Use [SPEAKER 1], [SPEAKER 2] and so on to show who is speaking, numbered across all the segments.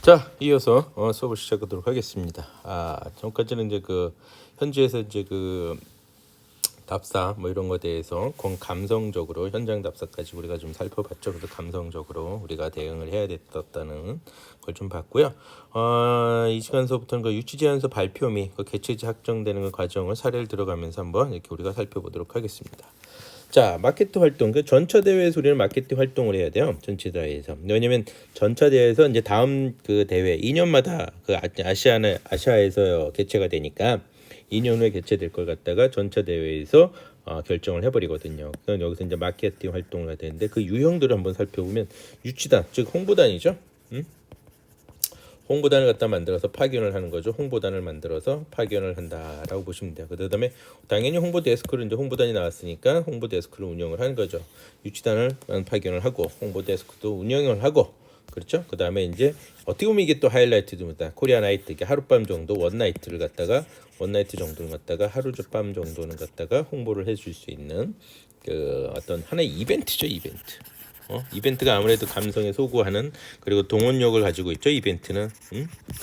[SPEAKER 1] 자, 이어서 수업을 시작하도록 하겠습니다. 전까지는 이제 현지에서 이제 답사 뭐 이런 거에 대해서 감성적으로 현장 답사까지 우리가 좀 살펴봤죠. 그래서 감성적으로 우리가 대응을 해야 됐다는 걸 좀 봤고요. 이 시간 수업부터는 유치 제안서 발표 및 개최지 확정되는 과정을 사례를 들어가면서 한번 이렇게 우리가 살펴보도록 하겠습니다. 자, 마케팅 활동. 전차 대회에서 우리는 마케팅 활동을 해야 돼요. 전체 대회에서. 왜냐면 전차 대회에서 이제 다음 대회 2년마다 아시아에서 개최가 되니까 2년 후에 개최될 걸 갖다가 전차 대회에서 결정을 해버리거든요. 그래서 여기서 이제 마케팅 활동을 해야 되는데 그 유형들을 한번 살펴보면 유치단, 즉 홍보단이죠. 홍보단을 갖다 만들어서 파견을 하는 거죠. 홍보단을 만들어서 파견을 한다라고 보시면 돼요. 그다음에 당연히 홍보 데스크를 이제 홍보단이 나왔으니까 홍보 데스크를 운영을 하는 거죠. 유치단을 파견을 하고 홍보 데스크도 운영을 하고 그렇죠. 그다음에 이제 어떻게 보면 이게 또 하이라이트입니다. 코리아 나이트 이게 하룻밤 정도 원나이트 정도는 갖다가 하룻밤 정도는 갖다가 홍보를 해줄 수 있는 어떤 하나의 이벤트죠. 이벤트가 아무래도 감성에 소구하는 그리고 동원력을 가지고 있죠. 이벤트는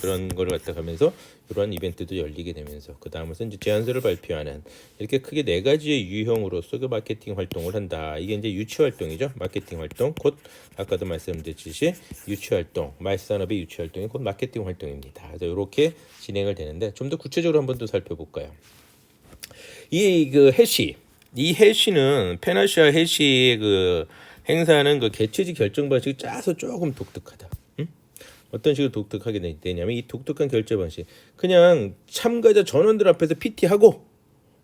[SPEAKER 1] 그런 걸 갖다 가면서 이러한 이벤트도 열리게 되면서 그 다음에서 이제 제안서를 발표하는 이렇게 크게 네 가지의 유형으로서 마케팅 활동을 한다. 이게 이제 유치 활동이죠. 마케팅 활동 곧 아까도 말씀드렸듯이 유치 활동, 말산업의 유치 활동이 곧 마케팅 활동입니다. 그래서 이렇게 진행을 되는데 좀 더 구체적으로 한번 더 살펴볼까요? 이 해시는 페나시아 해시의 행사는 개최지 결정 방식이 짜서 조금 독특하다. 어떤 식으로 독특하게 되냐면 이 독특한 결정 방식 그냥 참가자 전원들 앞에서 PT하고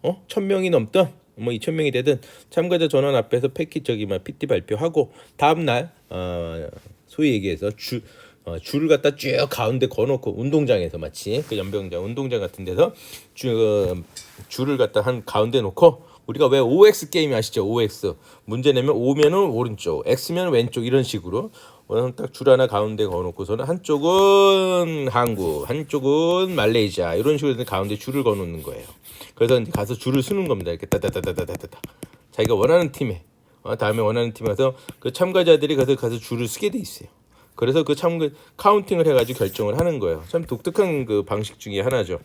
[SPEAKER 1] 1,000명이 넘던 2,000명이 되든 참가자 전원 앞에서 PT 발표하고 다음날 소위 얘기해서 줄을 갖다 쭉 가운데 거놓고 운동장에서 마치 연병장 운동장 같은 데서 줄을 갖다 한 가운데 놓고 우리가 왜 OX 게임 아시죠? OX 문제 내면 O면은 오른쪽, X면 왼쪽 이런 식으로 딱 줄 하나 가운데 거놓고서는 한쪽은 한국, 한쪽은 말레이시아 이런 식으로 가운데 줄을 거놓는 거예요. 그래서 이제 가서 줄을 서는 겁니다. 이렇게 따다다다다다다 자기가 원하는 팀에 다음에 원하는 팀에서 참가자들이 가서 줄을 서게 돼 있어요. 그래서 카운팅을 해가지고 결정을 하는 거예요. 참 독특한 방식 중에 하나죠.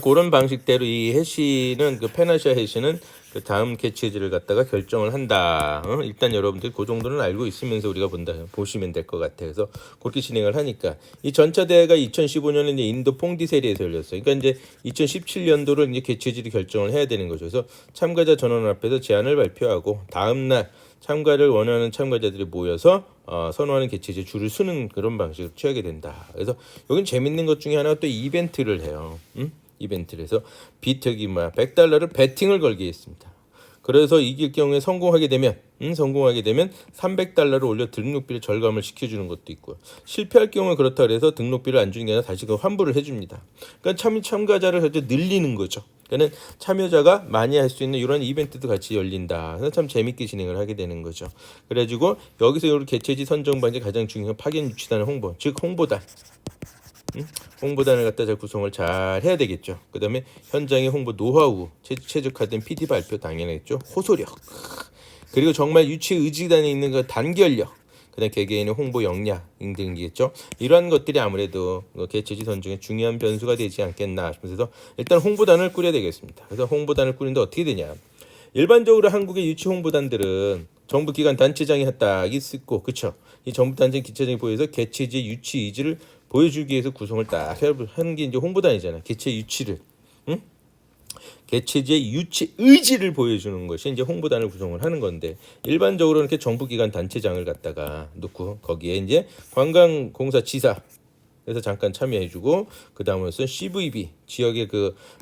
[SPEAKER 1] 그런 방식대로 이 해시는 페나시아 해시는 다음 개최지를 갖다가 결정을 한다. 일단 여러분들 그 정도는 알고 있으면서 우리가 보시면 될 것 같아요. 그래서 그렇게 진행을 하니까 이 전차 대회가 2015년에 이제 인도 퐁디세리에서 열렸어요. 그러니까 이제 2017년도를 이제 개최지를 결정을 해야 되는 거죠. 그래서 참가자 전원 앞에서 제안을 발표하고 다음 날 참가를 원하는 참가자들이 모여서 선호하는 개최지에 줄을 서는 그런 방식을 취하게 된다. 그래서 여긴 재밌는 것 중에 하나가 또 이벤트를 해요. 이벤트를 해서 비트기 $100를 베팅을 걸게 했습니다. 그래서 이길 경우에 성공하게 되면 300달러를 올려 등록비를 절감을 시켜주는 것도 있고요. 실패할 경우에 그렇다 그래서 등록비를 안 주는 게 아니라 다시 환불을 해줍니다. 그러니까 참가자를 늘리는 거죠. 그러니까 참여자가 많이 할 수 있는 이런 이벤트도 같이 열린다. 그래서 참 재밌게 진행을 하게 되는 거죠. 그래가지고 여기서 우리 개최지 선정 방식 가장 중요한 파견 유치단의 홍보, 즉 홍보단. 홍보단을 갖다 잘 구성을 잘 해야 되겠죠. 그 다음에 현장의 홍보 노하우, 최적화된 PD 발표 당연하겠죠. 호소력, 그리고 정말 유치 의지단에 있는 단결력, 그다음 개개인의 홍보 역량 등이겠죠. 이러한 것들이 아무래도 개최지 선정에 중요한 변수가 되지 않겠나 싶어서 일단 홍보단을 꾸려야 되겠습니다. 그래서 홍보단을 꾸리는데 어떻게 되냐? 일반적으로 한국의 유치 홍보단들은 정부 기관 단체장이 딱 있고, 그렇죠? 이 정부 단체 기체장이 보여서 개최지 유치 의지를 보여주기 위해서 구성을 딱 하는 게 이제 홍보단이잖아요. 개최 유치를, 개최지의 유치 의지를 보여주는 것이 이제 홍보단을 구성을 하는 건데 일반적으로 이렇게 정부기관 단체장을 갖다가 놓고 거기에 이제 관광공사지사 그래서 잠깐 참여해주고 그 다음으로서 CVB 지역의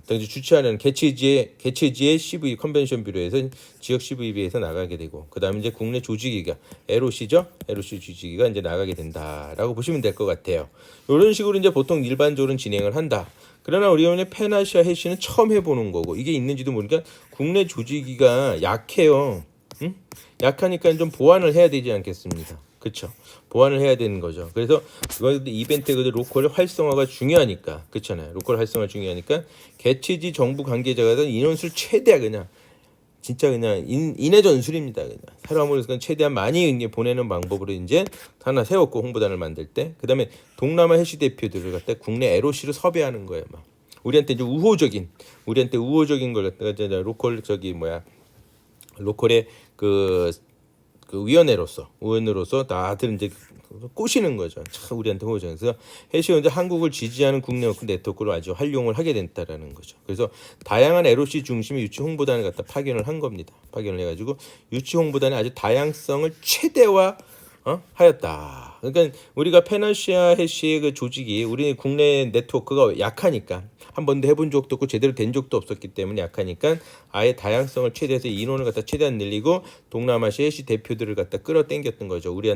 [SPEAKER 1] 당시 주최하는 개최지의 CV 컨벤션 뷰로에서 지역 CVB에서 나가게 되고 그 다음에 이제 국내 조직위가 LOC죠. LOC 조직위가 이제 나가게 된다라고 보시면 될 것 같아요. 이런 식으로 이제 보통 일반적으로 진행을 한다. 그러나 우리 오늘 페나시아 해시는 처음 해보는 거고 이게 있는지도 모르니까 국내 조직위가 약해요. 약하니까 좀 보완을 해야 되지 않겠습니까? 그렇죠. 보완을 해야 되는 거죠. 그래서 이벤트 로컬 활성화가 중요하니까 그렇잖아요. 로컬 활성화 중요하니까 개최지 정부 관계자가 인원수를 최대한 그냥 진짜 그냥 인의 전술입니다. 그냥 사람을 최대한 많이 이제 보내는 방법으로 이제 하나 세웠고 홍보단을 만들 때 그다음에 동남아 해시 대표들을 갖다 국내 LOC로 섭외하는 거예요. 막 우리한테 이제 우호적인 걸 갖다가 이제 로컬 로컬의 그 의원으로서 다들 이제 꼬시는 거죠. 참 우리한테 호죠. 그래서 해시가 이제 한국을 지지하는 국내 네트워크를 아주 활용을 하게 됐다라는 거죠. 그래서 다양한 LOC 중심의 유치 홍보단을 갖다 파견을 한 겁니다. 파견을 해가지고 유치 홍보단의 아주 다양성을 최대화 하였다. 그러니까 우리가 페나시아 해시의 그 조직이 우리 국내 네트워크가 약하니까 한 번도 해본 적도 없고 제대로 된 적도 없었기 때문에 약하니까 아예 다양성을 최대해서 인원을 갖다 최대한 늘리고 동남아시아 해시 대표들을 갖다 끌어당겼던 거죠. 우리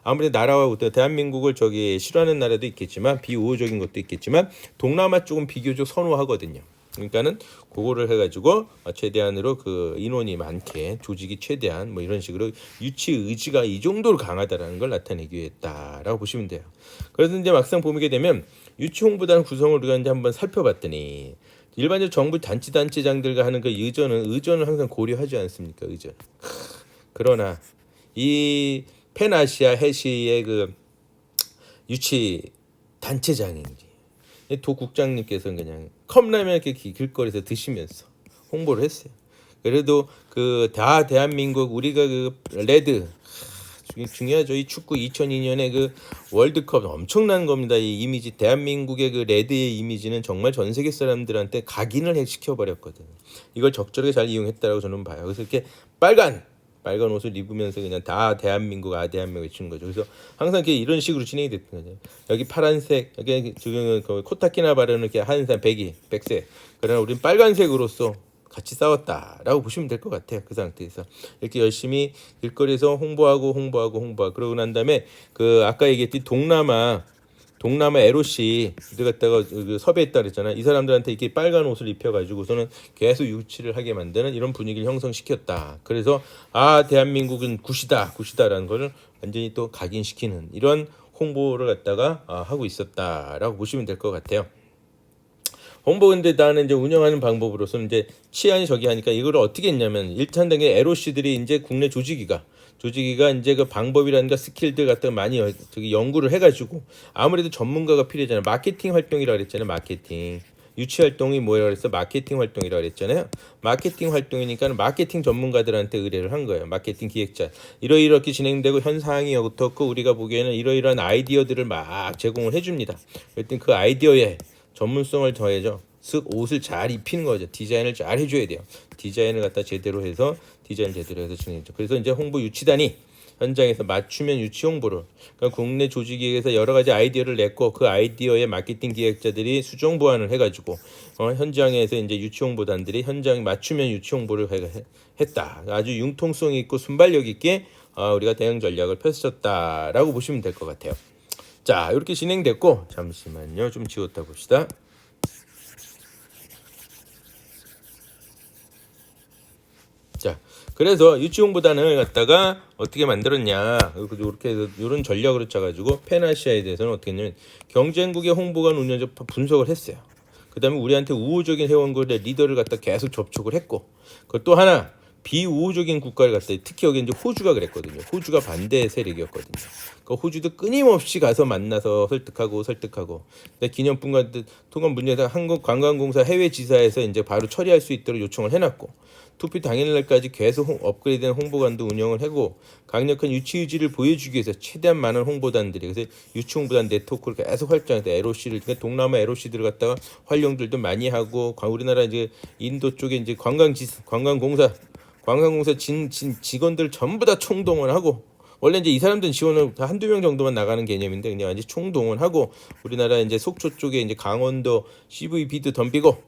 [SPEAKER 1] 아무래도 나라와 대한민국을 싫어하는 나라도 있겠지만 비우호적인 것도 있겠지만 동남아 쪽은 비교적 선호하거든요. 그러니까는 그거를 해가지고 최대한으로 그 인원이 많게 조직이 최대한 뭐 이런 식으로 유치 의지가 이 정도로 강하다라는 걸 나타내기 위했다라고 보시면 돼요. 그래서 이제 막상 보게 되면 유치 홍보단 구성을 우리가 이제 한번 살펴봤더니 일반적 정부 단체장들과 하는 그 의전을 항상 고려하지 않습니까? 의전. 그러나 이 펜아시아 해시의 그 유치 단체장인지 도국장님께서는 그냥 컵라면 이렇게 길거리에서 드시면서 홍보를 했어요. 그래도 그 대한민국 우리가 그 레드 중요하죠. 이 축구 2002년에 그 월드컵 엄청난 겁니다. 이 이미지 대한민국의 그 레드의 이미지는 정말 전 세계 사람들한테 각인을 시켜 버렸거든요. 이걸 적절하게 잘 이용했다라고 저는 봐요. 그래서 이렇게 빨간 옷을 입으면서 그냥 다 대한민국 외치는 거죠. 그래서 항상 이런 식으로 진행이 됐던 거죠. 여기 파란색, 여기 지금 코타키나바르는 이렇게 한색, 백색. 그러나 우리는 빨간색으로서 같이 싸웠다라고 보시면 될 것 같아요. 그 상태에서 이렇게 열심히 길거리에서 홍보하고 그러고 난 다음에 그 아까 얘기했듯이 동남아 LOC를 갖다가 섭외했다 그랬잖아요. 이 사람들한테 이렇게 빨간 옷을 입혀가지고서는 계속 유치를 하게 만드는 이런 분위기를 형성시켰다. 그래서 대한민국은 굿이다라는 거를 완전히 또 각인시키는 이런 홍보를 갖다가 하고 있었다라고 보시면 될 것 같아요. 홍보 근데 나는 이제 운영하는 방법으로서는 이제 치안이 하니까 이걸 어떻게 했냐면 1차 단계 LOC들이 이제 국내 조직위가 이제 그 방법이라든가 스킬들 갖다가 많이 연구를 해가지고 아무래도 전문가가 필요하잖아요. 마케팅 활동이라 그랬잖아요. 마케팅 유치 활동이 뭐라 그랬어? 마케팅 활동이라 그랬잖아요. 마케팅 활동이니까 마케팅 전문가들한테 의뢰를 한 거예요. 마케팅 기획자 이렇게 진행되고 현 상황이 어떻고 우리가 보기에는 이러이러한 아이디어들을 막 제공을 해줍니다. 그랬더니 그 아이디어에 전문성을 더해줘. 쓱 옷을 잘 입히는 거죠. 디자인을 잘 해줘야 돼요. 디자인을 갖다 제대로 해서 진행했죠. 그래서 이제 홍보 유치단이 현장에서 맞춤형 유치 홍보를 그러니까 국내 조직에서 여러 가지 아이디어를 냈고 그 아이디어에 마케팅 기획자들이 수정 보완을 해가지고 현장에서 이제 유치 홍보단들이 현장 맞춤형 유치 홍보를 했다. 아주 융통성 있고 순발력 있게 우리가 대응 전략을 펼쳤다라고 보시면 될 것 같아요. 자, 이렇게 진행됐고 잠시만요. 좀 지웠다 봅시다. 자, 그래서 유치 홍보단을 갖다가 어떻게 만들었냐? 이렇게 이런 전략으로 짜가지고 펜아시아에 대해서는 어떻게 했냐면 경쟁국의 홍보관 운영적 분석을 했어요. 그다음에 우리한테 우호적인 회원국의 리더를 갖다 계속 접촉을 했고, 그또 하나 비우호적인 국가를 갖다 특히 여기 이제 호주가 그랬거든요. 호주가 반대 세력이었거든요. 그 호주도 끊임없이 가서 만나서 설득하고. 근데 기념품과 통관 문제에서 한국관광공사 해외 지사에서 이제 바로 처리할 수 있도록 요청을 해놨고. 투표 당일날까지 계속 업그레이드된 홍보관도 운영을 하고 강력한 유치 의지를 보여주기 위해서 최대한 많은 홍보단들이 그래서 유치 홍보단 네트워크를 계속 활성화해서 LOC를 그러니까 동남아 LOC들을 갖다가 활용들도 많이 하고 우리나라 이제 인도 쪽에 이제 관광공사 직원들 전부 다 총동원하고 원래 이제 이 사람들은 지원을 한두 명 정도만 나가는 개념인데 그냥 완전 총동원하고 우리나라 이제 속초 쪽에 이제 강원도 CVB도 덤비고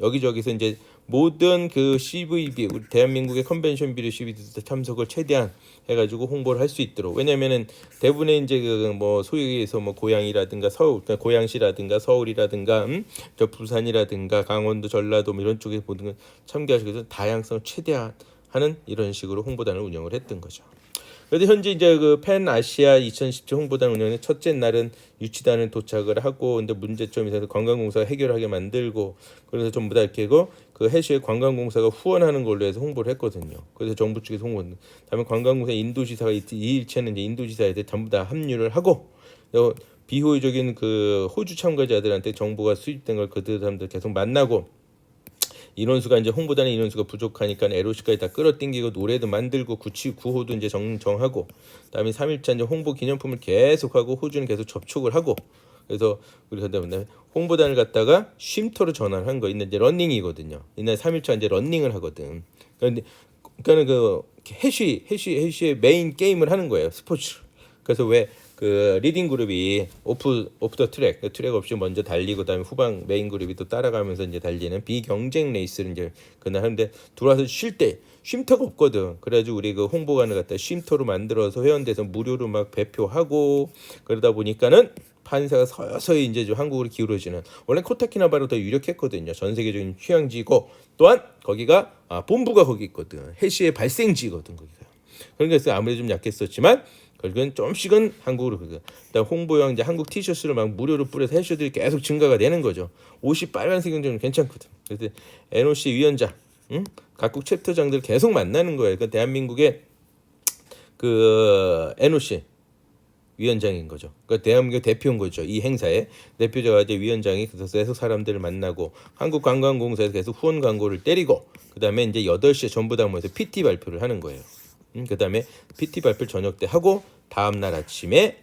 [SPEAKER 1] 여기저기서 이제 모든 그 CVB 우리 대한민국의 컨벤션 비료 CVB 참석을 최대한 해가지고 홍보를 할 수 있도록 왜냐면은 대부분의 이제 그 뭐 소위에서 뭐 고양이라든가 서울 그러니까 고양시라든가 서울이라든가 저 부산이라든가 강원도 전라도 뭐 이런 쪽에 모든 걸 참가하시기 위해서 다양성을 최대한 하는 이런 식으로 홍보단을 운영을 했던 거죠. 그래서 현재 이제 그 펜 아시아 2017 홍보단 운영의 첫째 날은 유치단을 도착을 하고 근데 문제점이 있어서 관광공사가 해결하게 만들고 그래서 전부 다 이렇게 하고 그 해시의 관광공사가 후원하는 걸로 해서 홍보를 했거든요. 그래서 정부 측에서 홍보했는데, 다음에 관광공사 인도지사가 이 일체는 이제 인도지사에 전부 다 합류를 하고, 비호의적인 그 호주 참가자들한테 정보가 수집된 걸 그들 사람들 계속 만나고, 인원수가 이제 홍보단의 인원수가 부족하니까 LOC까지 다 끌어당기고 노래도 만들고 구호도 이제 정하고, 그다음에 3일차 이제 홍보 기념품을 계속하고 호주는 계속 접촉을 하고, 그래서 우리가 그다음에 홍보단을 갖다가 쉼터로 전환을 한 거. 이날 이제 러닝이거든요. 이날 3일차 이제 러닝을 하거든. 그러니까는 그 해시의 메인 게임을 하는 거예요, 스포츠. 그래서 왜 그 리딩 그룹이 오프 더 트랙 없이 먼저 달리고, 그다음에 후방 메인 그룹이 또 따라가면서 이제 달리는 비경쟁 레이스를 이제 그날 하는데, 들어와서 쉴 때 쉼터가 없거든. 그래가지고 우리 그 홍보관을 갖다 쉼터로 만들어서 회원돼서 무료로 막 배표하고, 그러다 보니까는 판세가 서서히 이제 좀 한국으로 기울어지는, 원래 코타키나바로 더 유력했거든요. 전 세계적인 휴양지고, 또한 거기가 본부가 거기 있거든. 해시의 발생지거든 거기가. 그러니까 아무래도 좀 약했었지만 결국엔 좀씩은 한국으로 그다음 홍보용 이제 한국 티셔츠를 막 무료로 뿌려서 해시들이 계속 증가가 되는 거죠. 옷이 빨간색 정도는 괜찮거든. 그래서 NOC 위원장, 각국 챕터장들 계속 만나는 거예요. 그러니까 대한민국의 그 NOC 위원장인 거죠. 그러니까 대한민국 대표인 거죠. 이 행사에 대표자가 이제 위원장이 그래서 계속 사람들을 만나고, 한국관광공사에서 계속 후원 광고를 때리고, 그다음에 이제 8시에 전부 다 모여서 PT 발표를 하는 거예요. 그다음에 PT 발표 저녁 때 하고, 다음 날 아침에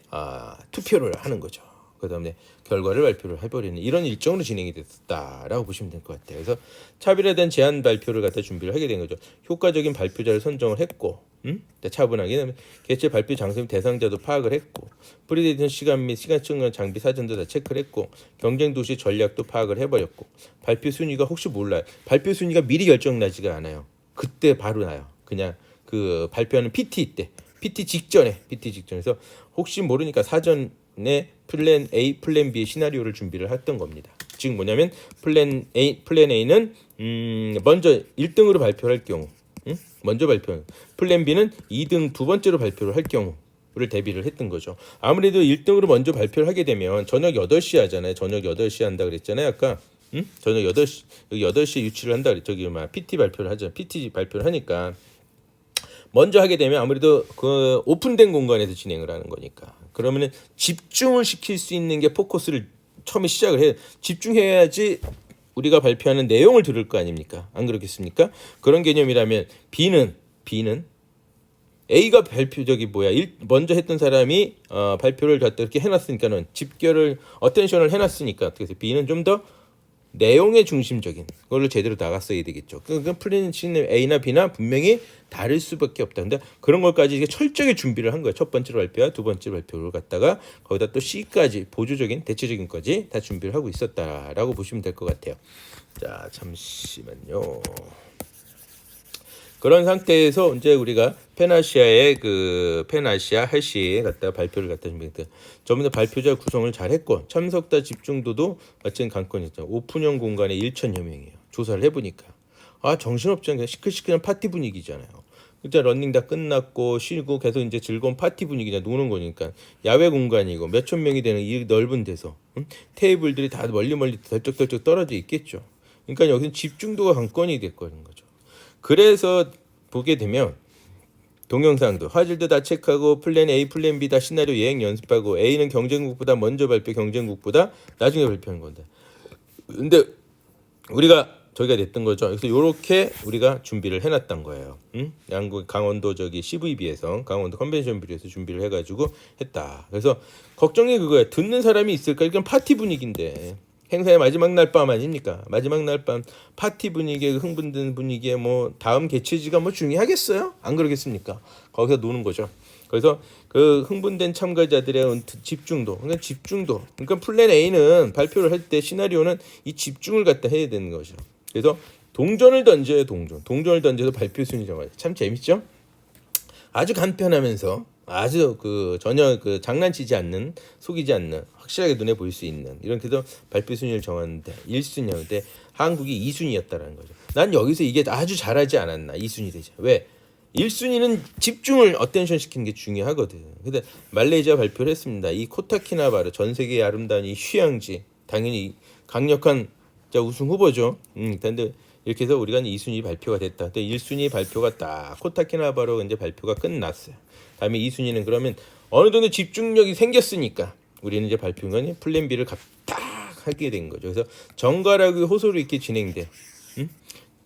[SPEAKER 1] 투표를 하는 거죠. 그다음에 결과를 발표를 해버리는 이런 일정으로 진행이 됐다라고 보시면 될 것 같아요. 그래서 차별에 대한 제안 발표를 갖다 준비를 하게 된 거죠. 효과적인 발표자를 선정을 했고, 차분하게 개최 발표 장소 및 대상자도 파악을 했고, 프리데이션 시간 및 시간 측면 장비 사전도 다 체크를 했고, 경쟁 도시 전략도 파악을 해버렸고, 발표 순위가 혹시 몰라요. 발표 순위가 미리 결정나지가 않아요. 그때 바로 나요. 그냥 그 발표하는 PT 직전에서 혹시 모르니까 사전에 플랜 A, 플랜 B의 시나리오를 준비를 했던 겁니다. 즉 뭐냐면 플랜 A는 먼저 1등으로 발표할 경우, 먼저 발표. 플랜 B는 2등 두 번째로 발표를 할 경우를 대비를 했던 거죠. 아무래도 1등으로 먼저 발표를 하게 되면 저녁 8시 하잖아요. 저녁 8시 한다 그랬잖아요. 아까 저녁 8시 8시에 유치를 한다 그랬죠. PT 발표를 하죠. PT 발표를 하니까 먼저 하게 되면 아무래도 그 오픈된 공간에서 진행을 하는 거니까, 그러면은 집중을 시킬 수 있는 게 포커스를 처음에 시작을 해요. 집중해야지 우리가 발표하는 내용을 들을 거 아닙니까? 안 그렇겠습니까? 그런 개념이라면 B는 A가 먼저 했던 사람이 발표를 갖다 이렇게 해놨으니까는 집결을 어텐션을 해놨으니까, 그래서 B는 좀 더 내용의 중심적인 걸로 제대로 나갔어야 되겠죠. 그러니까 플랜 A나 B나 분명히 다를 수밖에 없다. 근데 그런 것까지 철저하게 준비를 한 거예요. 첫 번째로 발표와 두 번째 발표를 갖다가 거기다 또 C까지 보조적인 대체적인 것까지 다 준비를 하고 있었다라고 보시면 될 것 같아요. 자, 잠시만요. 그런 상태에서 이제 우리가 페나시아 해시 갖다 발표를 갖다 준비했다. 전부 다 발표자 구성을 잘했고, 참석자 집중도도 마찬가지 관건이죠. 오픈형 공간에 1,000여 명이에요. 조사를 해보니까 정신없지 않게 시끌시끌한 파티 분위기잖아요. 진짜 러닝 다 끝났고 쉬고 계속 이제 즐거운 파티 분위기냐, 노는 거니까. 야외 공간이고 몇천 명이 되는 이 넓은 데서 테이블들이 다 멀리 덜쩍덜쩍 떨어져 있겠죠. 그러니까 여기는 집중도가 관건이 됐거든 거죠. 그래서 보게 되면 동영상도 화질도 다 체크하고, 플랜 A, 플랜 B 다 시나리오 예행 연습하고, A는 경쟁국보다 먼저 발표, 경쟁국보다 나중에 발표하는 건데, 근데 우리가 저기가 됐던 거죠. 그래서 이렇게 우리가 준비를 해놨던 거예요. 양국 강원도 CVB에서 강원도 컨벤션 뷰에서 준비를 해가지고 했다. 그래서 걱정이 그거야. 듣는 사람이 있을까? 이건 파티 분위기인데. 행사의 마지막 날 밤 아닙니까? 마지막 날 밤 파티 분위기에, 흥분된 분위기에 뭐 다음 개최지가 뭐 중요하겠어요? 안 그러겠습니까? 거기서 노는 거죠. 그래서 그 흥분된 참가자들의 집중도, 그러니까 플랜 A는 발표를 할 때 시나리오는 이 집중을 갖다 해야 되는 거죠. 그래서 동전을 던져요. 동전을 던져서 발표 순위 정하죠. 참 재밌죠? 아주 간편하면서 아주 전혀 장난치지 않는, 속이지 않는, 확실하게 눈에 보일 수 있는 이런 그래서 발표 순위를 정하는데 1순위였는데 한국이 2순위였다라는 거죠. 난 여기서 이게 아주 잘하지 않았나, 2순위 되죠. 왜? 1순위는 집중을 어텐션 시키는 게 중요하거든. 근데 말레이시아 발표를 했습니다. 이 코타키나바루, 전 세계의 아름다운 이 휴양지, 당연히 강력한 우승 후보죠. 근데 이렇게 해서 우리가 2순위 발표가 됐다. 근데 1순위 발표가 딱 코타키나바로 이제 발표가 끝났어요. 다음에 2순위는 그러면 어느 정도 집중력이 생겼으니까 우리는 이제 발표는 플랜 B를 딱 하게 된 거죠. 그래서 정갈하게 호소로 이렇게 진행돼.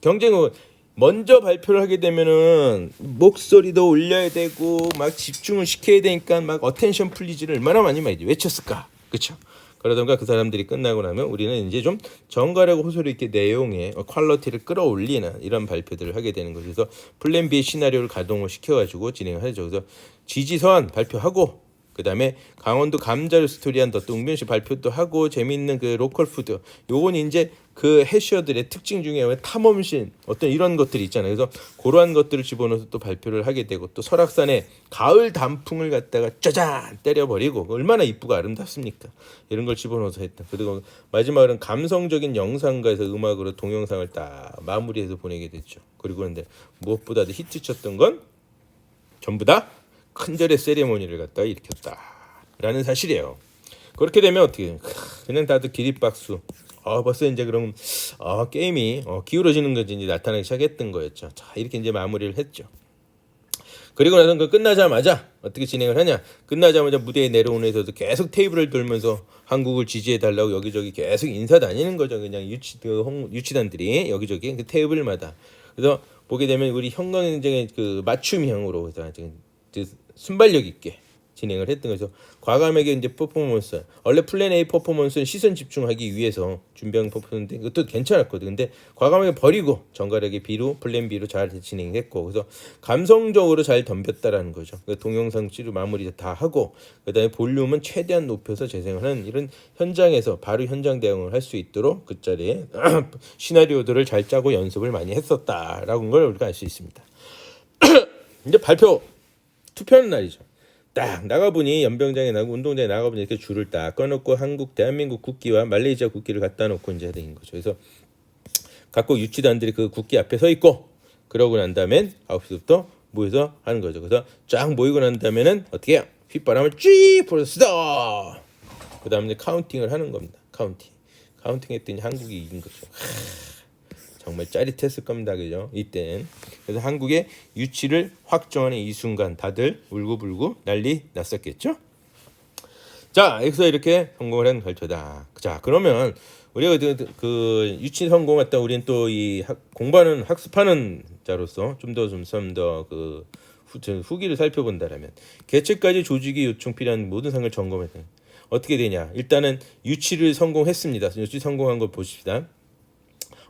[SPEAKER 1] 경쟁은 먼저 발표를 하게 되면은 목소리도 올려야 되고 막 집중을 시켜야 되니까 막 어텐션 플리즈를 얼마나 많이 외쳤을까, 그렇죠? 그러던가 그 사람들이 끝나고 나면 우리는 이제 좀 정갈하고 호소리 있게 내용의 퀄리티를 끌어올리는 이런 발표들을 하게 되는 거죠. 그래서 플랜 B 시나리오를 가동을 시켜가지고 진행을 하죠. 그래서 지지선 발표하고 그 다음에 강원도 감자를 스토리한 더 웅변시 발표도 하고 재미있는 그 로컬 푸드 요건 이제 그 해셔들의 특징 중에 탐험신 어떤 이런 것들이 있잖아요. 그래서 그러한 것들을 집어넣어서 또 발표를 하게 되고 또 설악산에 가을 단풍을 갖다가 짜잔 때려버리고 얼마나 이쁘고 아름답습니까? 이런 걸 집어넣어서 했다. 그리고 마지막으로는 감성적인 영상가에서 음악으로 동영상을 딱 마무리해서 보내게 됐죠. 그리고 근데 무엇보다도 히트쳤던 건 전부 다 큰절의 세리머니를 갖다가 일으켰다라는 사실이에요. 그렇게 되면 어떻게 그냥 다들 기립박수. 벌써 이제 그럼 게임이 기울어지는 것이 이제 나타나기 시작했던 거였죠. 자, 이렇게 이제 마무리를 했죠. 그리고 나서 그 끝나자마자 어떻게 진행을 하냐? 끝나자마자 무대에 내려오는 데서도 계속 테이블을 돌면서 한국을 지지해 달라고 여기저기 계속 인사 다니는 거죠. 그냥 유치단들이 여기저기 그 테이블마다. 그래서 보게 되면 우리 형광행정의 그 맞춤형으로 순발력 있게 진행을 했던 거죠. 과감하게 이제 퍼포먼스 원래 플랜 A 퍼포먼스는 시선 집중하기 위해서 준비한 퍼포먼스인데 그것도 괜찮았거든. 근데 과감하게 버리고 정갈하게 B로 플랜 B로 잘 진행했고 그래서 감성적으로 잘 덤볐다라는 거죠. 동영상 치료 마무리 다 하고 그다음에 볼륨은 최대한 높여서 재생하는 이런 현장에서 바로 현장 대응을 할 수 있도록 그 자리에 시나리오들을 잘 짜고 연습을 많이 했었다라는 걸 우리가 알 수 있습니다. 이제 발표 투표하는 날이죠. 딱 나가보니 연병장에 나고 운동장에 나가보니 이렇게 줄을 딱 꺼놓고 한국 대한민국 국기와 말레이시아 국기를 갖다 놓고 이제 된 거죠. 그래서 각국 유치단들이 그 국기 앞에 서 있고 그러고 난 다음엔 9시부터 모여서 하는 거죠. 그래서 쫙 모이고 난 다음에는 어떻게 해요? 휘바람을 쭉 불었어. 그 다음에 카운팅을 하는 겁니다. 카운팅 했더니 한국이 이긴 거죠. 정말 짜릿했을 겁니다. 그죠? 이때는. 그래서 한국의 유치를 확정하는 이 순간 다들 울고불고 난리 났었겠죠? 자, 여기서 이렇게 성공을 한 결과다. 자, 그러면 우리가 그 유치 성공했다. 우리는 또 이 공부하는 학습하는 자로서 좀 더 그 후기를 살펴본다라면 개최까지 조직이 요청 필요한 모든 상을 점검했다. 어떻게 되냐? 일단은 유치를 성공했습니다. 유치 성공한 걸 보십시다.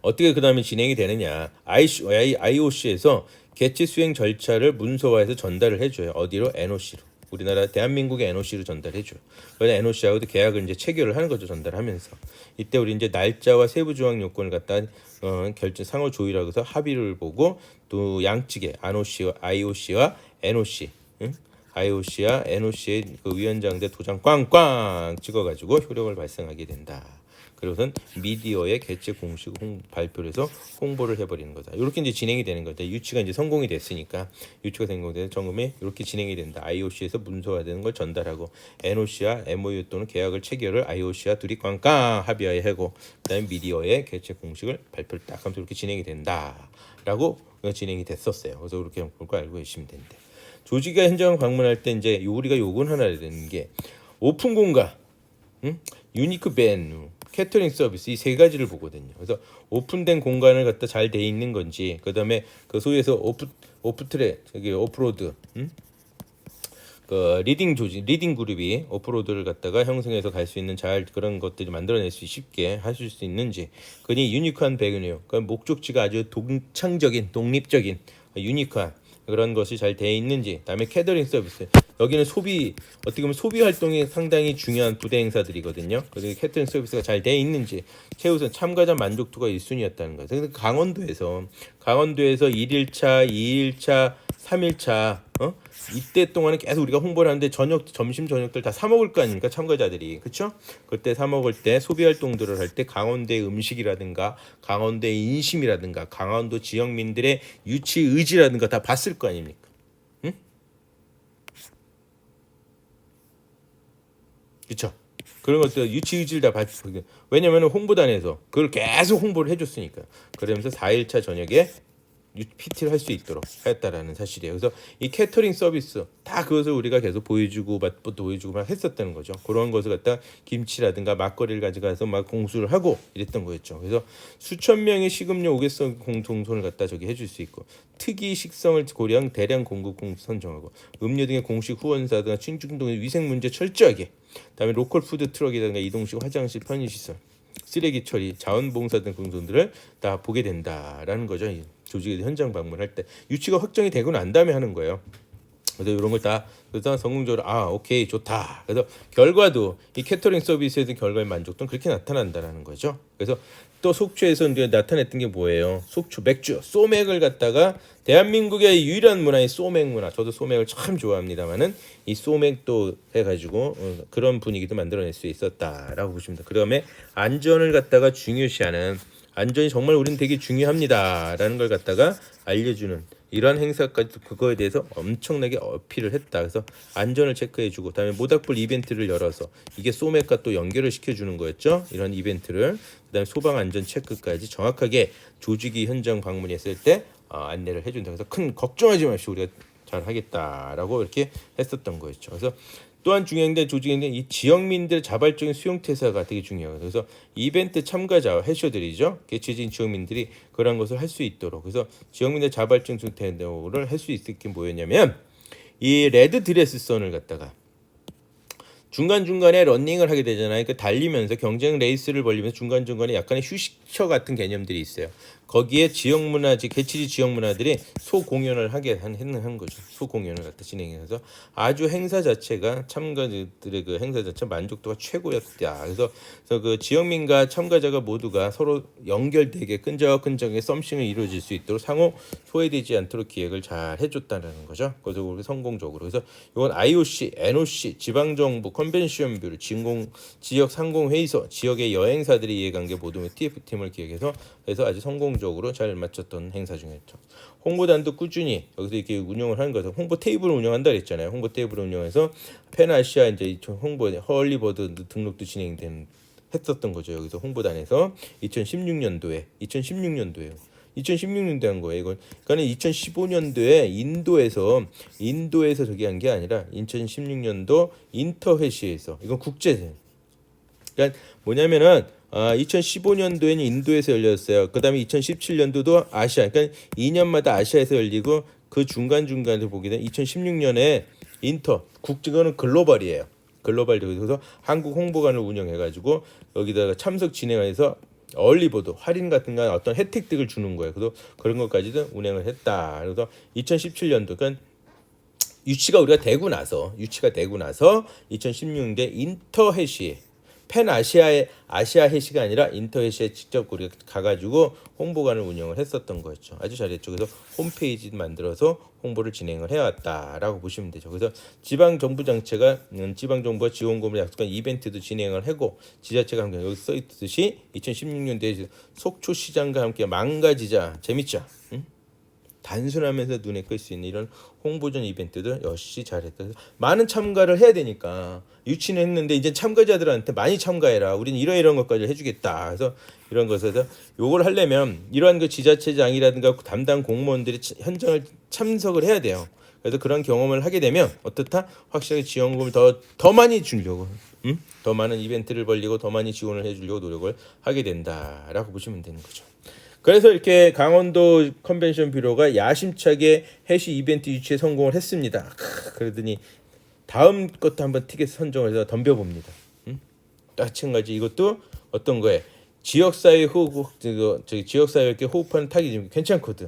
[SPEAKER 1] 어떻게 그 다음에 진행이 되느냐? IOC에서 개최 수행 절차를 문서화해서 전달을 해줘요. 어디로? NOC로. 우리나라 대한민국의 NOC로 전달해줘요. 그래서 NOC하고도 계약을 이제 체결을 하는 거죠. 전달하면서 이때 우리 이제 날짜와 세부 조항 요건을 갖다 결정 상호 조율하고 해서 합의를 보고 또 양측의 IOC와 NOC, IOC와 NOC의 그 위원장들 도장 꽝꽝 찍어가지고 효력을 발생하게 된다. 그래서는 미디어의 개최 공식 발표를 해서 홍보를 해버리는 거다. 이렇게 이제 진행이 되는 거다. 유치가 이제 성공이 됐으니까 유치가 성공돼서 점검이 이렇게 진행이 된다. IOC에서 문서화되는 걸 전달하고 NOC와 MOU 또는 계약을 체결을 IOC와 둘이 꽝꽝 합의하에 하고 그다음에 미디어의 개최 공식을 발표를 딱 하면서 이렇게 진행이 된다라고 진행이 됐었어요. 그래서 그렇게 볼 거 알고 계시면 된대. 조직이 현장 방문할 때 이제 우리가 요건 하나 되는 게 오픈 공간, 유니크 베뉴, 캐터링 서비스 이 세 가지를 보거든요. 그래서 오픈된 공간을 갖다 잘 돼 있는 건지, 그다음에 그 소위에서 오프트랙, 여기 오프로드, 그 리딩 그룹이 오프로드를 갖다가 형성해서 갈 수 있는 잘 그런 것들이 만들어낼 수 쉽게 하실 수 있는지, 그니 유니크한 배경이에요. 그러니까 목적지가 아주 독창적인, 독립적인, 유니크한 그런 것이 잘 돼 있는지, 그다음에 캐터링 서비스. 여기는 어떻게 보면 소비 활동이 상당히 중요한 부대 행사들이거든요. 그래서 캐터링 서비스가 잘 돼 있는지, 최우선 참가자 만족도가 1순위였다는 거예요. 그래서 강원도에서 1일차, 2일차, 3일차 이때 동안은 계속 우리가 홍보를 하는데 점심 저녁들 다 사 먹을 거 아닙니까? 참가자들이. 그렇죠? 그때 사 먹을 때 소비 활동들을 할 때 강원도의 음식이라든가 강원도의 인심이라든가 강원도 지역민들의 유치 의지라든가 다 봤을 거 아닙니까? 응? 그렇죠? 그런 것들 유치 의지를 다 발표. 왜냐면 홍보단에서 그걸 계속 홍보를 해줬으니까. 그러면서 4일차 저녁에 PT를 할 수 있도록 했다라는 사실이에요. 그래서 이 캐터링 서비스 다 그것을 우리가 계속 보여주고 맛보도 보여주고 막 했었다는 거죠. 그런 것을 갖다 김치라든가 막걸리를 가져가서 막 공수를 하고 이랬던 거였죠. 그래서 수천 명의 식음료 오개성 공동선을 갖다 저기 해줄 수 있고 특이 식성을 고려한 대량 공급 공수 선정하고 음료 등의 공식 후원사든가 충중동의 위생 문제 철저하게 그다음에 로컬 푸드 트럭이라든가 이동식 화장실 편의시설 쓰레기 처리, 자원봉사 등 공동들을 다 보게 된다라는 거죠. 조직의 현장 방문할 때 유치가 확정이 되고 난 다음에 하는 거예요. 그래서 이런 걸 다 그래서 성공적으로 오케이 좋다. 그래서 결과도 이 캐터링 서비스에 대한 결과의 만족도는 그렇게 나타난다라는 거죠. 그래서 또 속초에서 이제 나타냈던 게 뭐예요? 속초 맥주 소맥을 갖다가 대한민국의 유일한 문화인 소맥 문화. 저도 소맥을 참 좋아합니다만은 이 소맥도 해가지고 그런 분위기도 만들어낼 수 있었다라고 보시면 됩니다. 그다음에 안전을 갖다가 중요시하는 안전이 정말 우리는 되게 중요합니다라는 걸 갖다가 알려주는 이러한 행사까지 그거에 대해서 엄청나게 어필을 했다. 그래서 안전을 체크해주고 그다음에 모닥불 이벤트를 열어서 이게 소맥과 또 연결을 시켜주는 거였죠. 이런 이벤트를 그다음에 소방 안전 체크까지 정확하게 조직이 현장 방문했을 때 안내를 해준다. 그래서 큰 걱정하지 마시고 우리가 잘 하겠다라고 이렇게 했었던 거였죠. 그래서 또한 중요한 게 조직인데 이 지역민들의 자발적인 수용 태세가 되게 중요해요. 그래서 이벤트 참가자와 해셔들이죠. 개최진 지역민들이 그런 것을 할 수 있도록 그래서 지역민들 자발적 수용 태세를 할 수 있을 게 뭐였냐면 이 레드 드레스 선을 갖다가 중간중간에 러닝을 하게 되잖아요. 그러니까 달리면서 경쟁 레이스를 벌리면서 중간중간에 약간의 휴식처 같은 개념들이 있어요. 거기에 지역 문화, 개최지 지역 문화들이 소공연을 하게 한 거죠. 소공연을 갖다 진행해서 아주 행사 자체가 참가자들의 그 행사 자체 만족도가 최고였다. 그래서 그 지역민과 참가자가 모두가 서로 연결되게 끈적끈적하게 썸씽을 이루어질 수 있도록 상호 소외되지 않도록 기획을 잘 해줬다는 거죠. 그래서 성공적으로. 그래서 이건 IOC, NOC, 지방정부, 컨벤션 뷰로 지역 상공회의소, 지역의 여행사들이 이해관계 모두 TF팀을 기획해서 그래서 아주 성공적으로 잘 마쳤던 행사 중이었죠. 홍보단도 꾸준히 여기서 이렇게 운영을 하는 거죠. 홍보 테이블을 운영한다 그랬잖아요. 홍보 테이블을 운영해서 팬아시아 이제 홍보 헐리버드 등록도 했었던 거죠. 여기서 홍보단에서 2016년도에 2016년도에 한 거예요. 이건 그러니까 2015년도에 인도에서 저기 한 게 아니라 2016년도 인터회시에서 이건 국제. 그러니까 뭐냐면은 2015년도에는 인도에서 열렸어요. 그다음에 2017년도도 아시아. 그러니까 2년마다 아시아에서 열리고 그 중간중간을 보게 되면 2016년에 국제거는 글로벌이에요. 글로벌 그래서 한국 홍보관을 운영해가지고 여기다가 참석 진행해서 얼리버드 할인 같은 거 어떤 혜택들을 주는 거예요. 그래서 그런 것까지도 운행을 했다. 그래서 2017년도 그러니까 유치가 되고 나서 2016년대 인터해시 팬 아시아 해시가 아니라 인터해시에 직접 우리가 가가지고 홍보관을 운영을 했었던 거였죠. 아주 잘했죠. 그래서 홈페이지 만들어서 홍보를 진행을 해왔다라고 보시면 되죠. 그래서 지방 정부 장치가 지방 정부가 지원금을 약속한 이벤트도 진행을 하고 지자체가 함께 여기 써 있듯이 2016년도에 속초 시장과 함께 망가지자 재밌죠. 응? 단순하면서 눈에 끌 수 있는 이런 홍보전 이벤트도 역시 잘했다. 많은 참가를 해야 되니까 유치는 했는데 이제 참가자들한테 많이 참가해라. 우리는 이런 것까지 해주겠다. 그래서 이런 것에서 요걸 하려면 이러한 그 지자체장이라든가 담당 공무원들이 현장을 참석을 해야 돼요. 그래서 그런 경험을 하게 되면 어떻다? 확실하게 지원금을 더 많이 주려고, 더 많은 이벤트를 벌리고 더 많이 지원을 해주려고 노력을 하게 된다라고 보시면 되는 거죠. 그래서 이렇게 강원도 컨벤션 뷰로가 야심차게 해시 이벤트 유치에 성공을 했습니다. 그러더니 다음 것도 한번 티켓 선정을 해서 덤벼봅니다. 마찬가지 이것도 어떤 거에 지역사회 지역사회 이렇게 호흡하는 타깃이 좀 괜찮거든.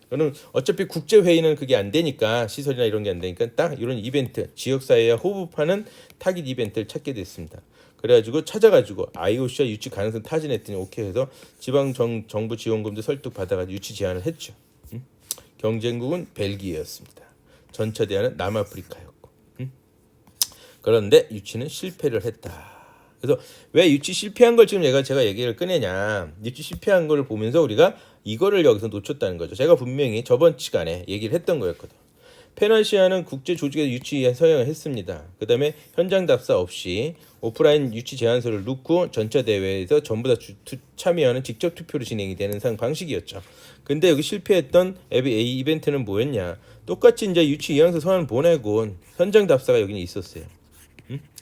[SPEAKER 1] 그는 어차피 국제 회의는 그게 안 되니까 시설이나 이런 게 안 되니까 딱 이런 이벤트 지역사회와 호흡하는 타깃 이벤트를 찾게 됐습니다. 그래가지고 찾아가지고 IOC와 유치 가능성 타진했더니 오케이 해서 지방 정부 지원금도 설득 받아가지고 유치 제안을 했죠. 경쟁국은 벨기에였습니다. 전차 대안은 남아프리카였고. 그런데 유치는 실패를 했다. 그래서 왜 유치 실패한 걸 지금 제가 얘기를 꺼내냐. 유치 실패한 걸 보면서 우리가 이거를 여기서 놓쳤다는 거죠. 제가 분명히 저번 시간에 얘기를 했던 거였거든. 페나시아는 국제 조직에 유치 서약을 했습니다. 그 다음에 현장 답사 없이 오프라인 유치 제안서를 넣고 전차 대회에서 전부 다 참여하는 직접 투표로 진행이 되는 방식이었죠. 근데 여기 실패했던 이벤트는 뭐였냐? 똑같이 이제 유치 의향서 서한을 보내고 현장 답사가 여기는 있었어요.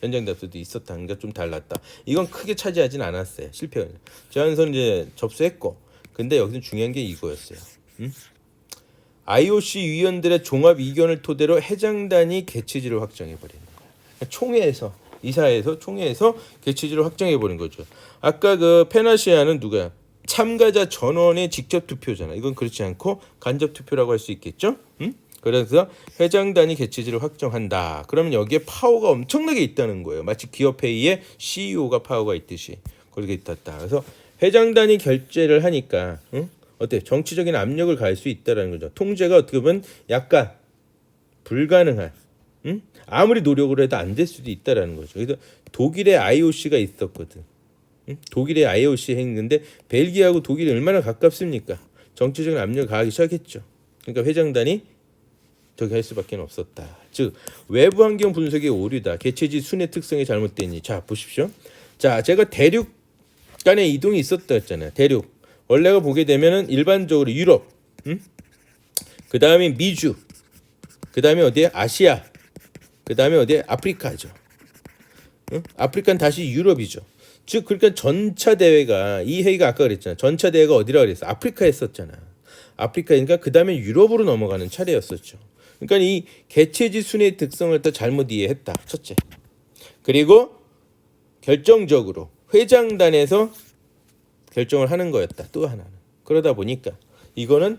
[SPEAKER 1] 현장 답사도 있었다. 그러니까 좀 달랐다. 이건 크게 차지하진 않았어요. 실패. 제안서는 이제 접수했고, 근데 여기서 중요한 게 이거였어요. IOC 위원들의 종합 의견을 토대로 해장단위 개최지를 확정해 버리는 거야. 총회에서 이사회에서 총회에서 개최지를 확정해 버린 거죠. 아까 그 페나시아는 누가 참가자 전원의 직접 투표잖아. 이건 그렇지 않고 간접 투표라고 할 수 있겠죠? 그래서 회장단위 개최지를 확정한다. 그러면 여기에 파워가 엄청나게 있다는 거예요. 마치 기업 회의에 CEO가 파워가 있듯이 그렇게 있었다. 그래서 회장단위 결재를 하니까 어때? 정치적인 압력을 가할 수 있다라는 거죠. 통제가 어떻게 보면 약간 불가능한, 아무리 노력을 해도 안 될 수도 있다라는 거죠. 그래서 독일의 IOC가 있었거든. 독일의 IOC 했는데 벨기에하고 독일이 얼마나 가깝습니까? 정치적인 압력을 가하기 시작했죠. 그러니까 회장단이 저기 할 수밖에 없었다. 즉 외부 환경 분석의 오류다. 개최지 순회 특성이 잘못됐니? 자 보십시오. 자 제가 대륙 간의 이동이 있었다 했잖아요. 대륙 원래가 보게 되면은 일반적으로 유럽, 그 다음에 미주, 그 다음에 어디에 아시아, 그 다음에 어디에 아프리카죠. 아프리카는 다시 유럽이죠. 즉 그러니까 전차 대회가 이 회의가 아까 그랬잖아. 전차 대회가 어디라 그랬어? 아프리카에 했었잖아. 아프리카니까 그 다음에 유럽으로 넘어가는 차례였었죠. 그러니까 이 개최지 순회의 특성을 또 잘못 이해했다. 첫째. 그리고 결정적으로 회장단에서 결정을 하는 거였다. 또 하나는. 그러다 보니까 이거는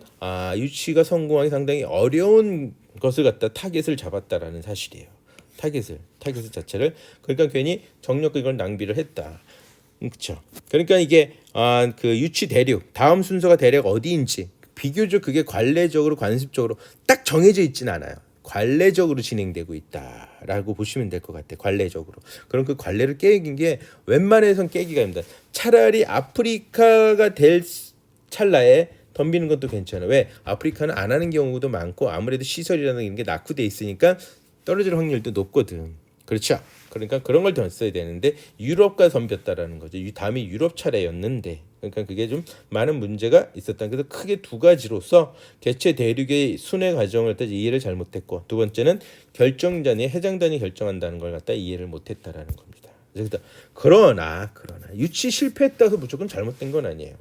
[SPEAKER 1] 유치가 성공하기 상당히 어려운 것을 갖다 타겟을 잡았다라는 사실이에요. 타겟 자체를. 그러니까 괜히 정력과 이걸 낭비를 했다. 그렇죠. 그러니까 이게 그 유치 대륙 다음 순서가 대략 어디인지 비교적 그게 관례적으로 관습적으로 딱 정해져 있진 않아요. 관례적으로 진행되고 있다라고 보시면 될 것 같아요. 관례적으로. 그럼 그 관례를 깨긴 게 웬만해선 깨기가 힘들다. 차라리 아프리카가 될 찰나에 덤비는 것도 괜찮아. 왜? 아프리카는 안 하는 경우도 많고 아무래도 시설이라는 게 낙후돼 있으니까 떨어질 확률도 높거든. 그렇죠? 그러니까 그런 걸 더 써야 되는데 유럽과 덤볐다라는 거죠. 다음이 유럽 차례였는데 그러니까 그게 좀 많은 문제가 있었다. 그래서 크게 두 가지로서 개최 대륙의 순회 과정을 이해를 잘못했고 두 번째는 결정단이 해장단이 결정한다는 걸 갖다 이해를 못했다라는 겁니다. 그래서 그러나 유치 실패했다고 해서 무조건 잘못된 건 아니에요.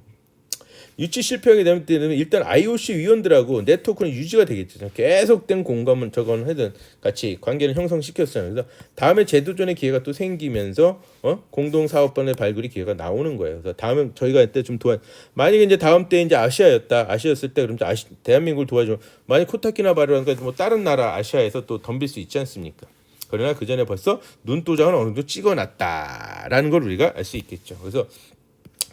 [SPEAKER 1] 유치 실패하게 되면 일단 IOC 위원들하고 네트워크는 유지가 되겠죠. 계속된 공감은 저건 하든 같이 관계를 형성시켰어요. 그래서 다음에 재도전의 기회가 또 생기면서 공동 사업반의 발굴이 기회가 나오는 거예요. 그래서 다음에 저희가 이때 좀 만약에 이제 다음 때 이제 아시아였을 때 그럼 대한민국을 도와주면 만약 코타키나바루라든가 뭐 다른 나라 아시아에서 또 덤빌 수 있지 않습니까? 그러나 그 전에 벌써 눈도장을 어느 정도 찍어놨다라는 걸 우리가 알 수 있겠죠. 그래서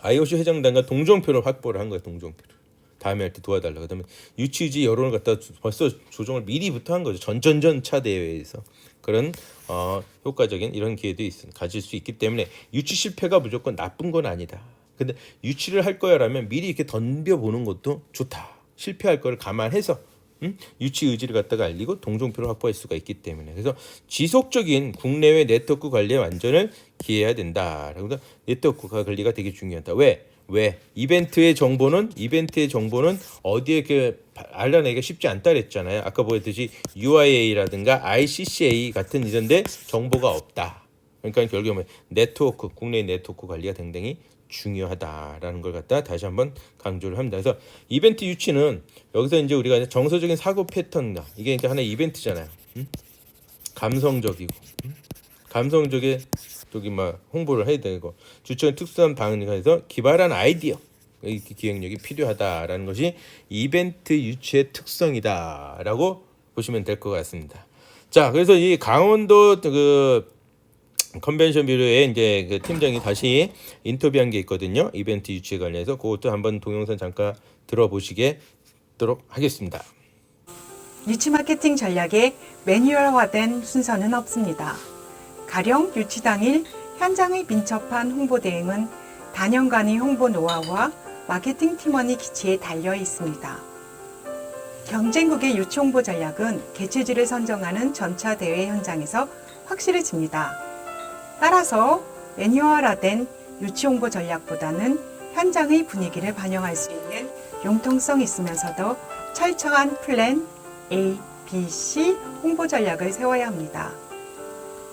[SPEAKER 1] IOC 회장단과 동정표를 확보를 한 거예요. 동정표를. 다음에 할 때 도와달라. 그다음에 유치지 여론을 갖다 벌써 조정을 미리부터 한 거죠. 전차 대회에서 그런 효과적인 이런 기회도 가질 수 있기 때문에 유치 실패가 무조건 나쁜 건 아니다. 근데 유치를 할 거야라면 미리 이렇게 덤벼보는 것도 좋다. 실패할 거를 감안해서 유치 의지를 갖다가 알리고 동정표를 확보할 수가 있기 때문에 그래서 지속적인 국내외 네트워크 관리에 완전을 기해야 된다. 그래서 네트워크 관리가 되게 중요하다. 왜? 이벤트의 정보는 어디에 알려내기가 쉽지 않다 그랬잖아요. 아까 보였듯이 UIA라든가 ICCA 같은 이런데 정보가 없다. 그러니까 결국에 네트워크 국내 네트워크 관리가 굉장히 중요하다라는 걸 갖다 다시 한번 강조를 합니다. 그래서 이벤트 유치는 여기서 이제 우리가 정서적인 사고 패턴이다. 이게 이제 하나의 이벤트잖아요. 감성적이고 감성적인 저기 홍보를 해야 되고 주체의 특수한 방향에서 기발한 아이디어 기획력이 필요하다라는 것이 이벤트 유치의 특성이다라고 보시면 될 것 같습니다. 자, 그래서 이 강원도 컨벤션 뷰로에 이제 그 팀장이 다시 인터뷰한 게 있거든요. 이벤트 유치에 관련해서 그것도 한번 동영상 잠깐 들어보시도록 하겠습니다.
[SPEAKER 2] 유치 마케팅 전략에 매뉴얼화된 순서는 없습니다. 가령 유치 당일 현장에 민첩한 홍보 대응은 단연간의 홍보 노하우와 마케팅 팀원의 기치에 달려 있습니다. 경쟁국의 유치 홍보 전략은 개최지를 선정하는 전차 대회 현장에서 확실해집니다. 따라서 매뉴얼화된 유치 홍보 전략보다는 현장의 분위기를 반영할 수 있는 융통성이 있으면서도 철저한 플랜 A, B, C 홍보 전략을 세워야 합니다.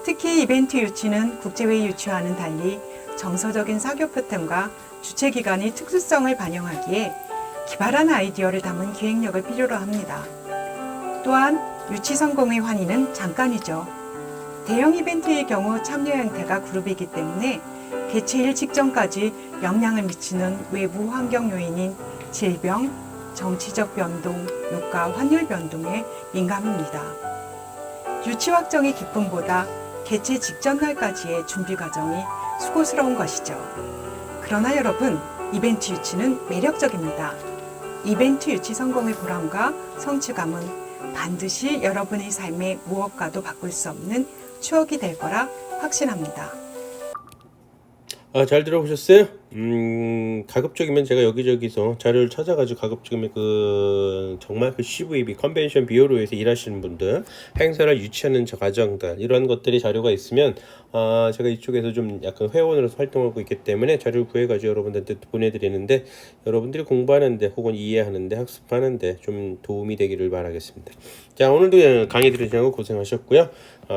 [SPEAKER 2] 특히 이벤트 유치는 국제회의 유치와는 달리 정서적인 사교 패턴과 주최기관의 특수성을 반영하기에 기발한 아이디어를 담은 기획력을 필요로 합니다. 또한 유치 성공의 환희는 잠깐이죠. 대형 이벤트의 경우 참여 형태가 그룹이기 때문에 개최일 직전까지 영향을 미치는 외부 환경 요인인 질병, 정치적 변동, 유가, 환율 변동에 민감합니다. 유치 확정의 기쁨보다 개최 직전 날까지의 준비 과정이 수고스러운 것이죠. 그러나 여러분, 이벤트 유치는 매력적입니다. 이벤트 유치 성공의 보람과 성취감은 반드시 여러분의 삶의 무엇과도 바꿀 수 없는 추억이 될 거라 확신합니다.
[SPEAKER 1] 잘 들어보셨어요? 가급적이면 제가 여기저기서 자료를 찾아가지고 가급적이면 정말 CVB 컨벤션 비오로에서 일하시는 분들 행사를 유치하는 과정들 이런 것들이 자료가 있으면 제가 이쪽에서 좀 약간 회원으로서 활동하고 있기 때문에 자료를 구해가지고 여러분들한테 보내드리는데 여러분들이 공부하는데 혹은 이해하는데 학습하는데 좀 도움이 되기를 바라겠습니다. 자, 오늘도 강의 들으시느라고 고생하셨고요.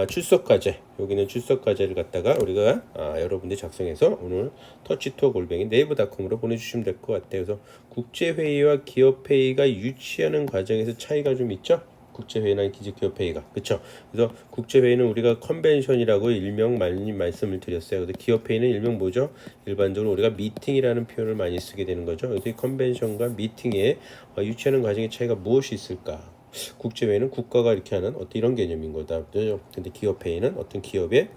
[SPEAKER 1] 출석 과제, 여기는 출석 과제를 갖다가 우리가 여러분들이 작성해서 오늘 터치투어@ 네이버닷컴으로 보내주시면 될 것 같아요. 그래서 국제회의와 기업회의가 유치하는 과정에서 차이가 좀 있죠. 국제회의나 기업회의가, 그렇죠. 그래서 국제회의는 우리가 컨벤션이라고 일명 많이 말씀을 드렸어요. 그래서 기업회의는 일명 뭐죠? 일반적으로 우리가 미팅이라는 표현을 많이 쓰게 되는 거죠. 그래서 이 컨벤션과 미팅에 유치하는 과정의 차이가 무엇이 있을까? 국제회의는 국가가 이렇게 하는 어떤 이런 개념인 거다. 근데 기업회의는 어떤 기업의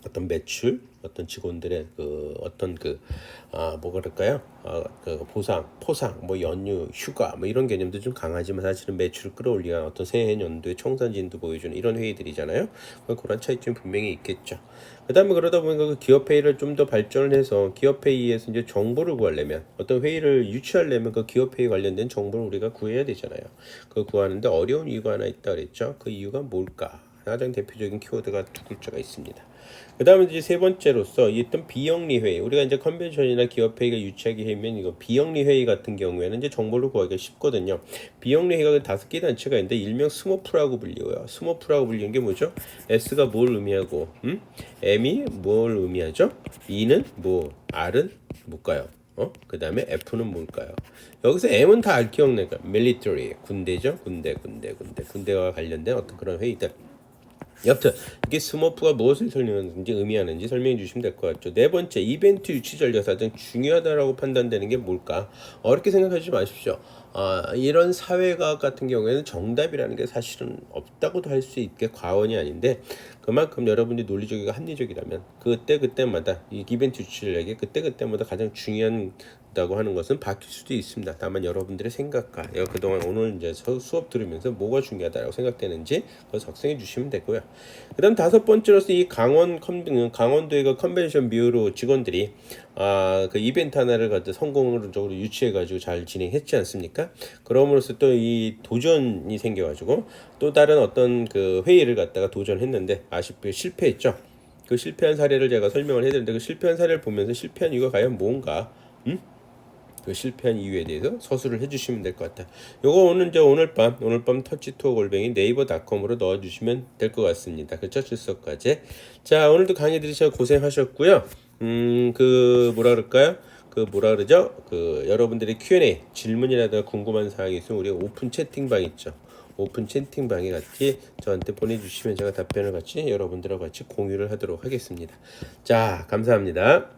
[SPEAKER 1] 어떤 매출, 어떤 직원들의 뭐가 그럴까요? 보상, 포상, 뭐 연휴, 휴가, 뭐 이런 개념도 좀 강하지만 사실은 매출을 끌어올리는 어떤 새해 연도의 청산진도 보여주는 이런 회의들이잖아요. 그런 차이점이 분명히 있겠죠. 그다음에 그러다 보니까 그 기업 회의를 좀 더 발전을 해서 기업 회의에서 이제 정보를 구하려면 어떤 회의를 유치하려면 그 기업 회의 관련된 정보를 우리가 구해야 되잖아요. 그 구하는데 어려운 이유가 하나 있다 그랬죠. 그 이유가 뭘까? 가장 대표적인 키워드가 두 글자가 있습니다. 그 다음에 이제 세 번째로서 어떤 비영리 회의, 우리가 이제 컨벤션이나 기업 회의가 유치하게 하면 이거 비영리 회의 같은 경우에는 이제 정보를 구하기가 쉽거든요. 비영리 회의가 5개 단체가 있는데 일명 스모프라고 불리고요. 스모프라고 불리는 게 뭐죠? S가 뭘 의미하고, M이 뭘 의미하죠? E는 뭐, R은 뭘까요? 그 다음에 F는 뭘까요? 여기서 M은 다 알 기억나요. 밀리터리, 군대죠. 군대와 관련된 어떤 그런 회의들. 여튼 이게 스모프가 무엇을 설명하는지 의미하는지 설명해 주시면 될 것 같죠. 네 번째, 이벤트 유치 전략 가장 중요하다라고 판단되는 게 뭘까? 어렵게 생각하지 마십시오. 이런 사회과학 같은 경우에는 정답이라는 게 사실은 없다고도 할 수 있게 과언이 아닌데 그만큼 여러분들이 논리적이고 합리적이라면 그때마다 이 이벤트 유치 전략이 그때마다 가장 중요하다고 하는 것은 바뀔 수도 있습니다. 다만 여러분들의 생각과 그동안 오늘 이제 수업 들으면서 뭐가 중요하다고 생각되는지 그거 작성해 주시면 되고요. 그 다음 5번째로서 이 강원도의 컨벤션 뷰로 직원들이 그 이벤트 하나를 갖다 성공적으로 유치해가지고 잘 진행했지 않습니까? 그럼으로써 또 이 도전이 생겨가지고 또 다른 어떤 그 회의를 갖다가 도전했는데 아쉽게 실패했죠. 그 실패한 사례를 제가 설명을 해드렸는데 그 실패한 사례를 보면서 실패한 이유가 과연 뭔가, 그 실패한 이유에 대해서 서술을 해주시면 될 것 같아요. 요거 오늘 밤 터치투어@ 네이버닷컴으로 넣어주시면 될 것 같습니다. 그렇죠? 출석까지. 자, 오늘도 강의 들으셔서 고생하셨고요. 여러분들의 Q&A 질문이라든가 궁금한 사항이 있으면 우리 오픈 채팅방 있죠. 오픈 채팅방에 같이 저한테 보내주시면 제가 답변을 같이 여러분들하고 같이 공유를 하도록 하겠습니다. 자, 감사합니다.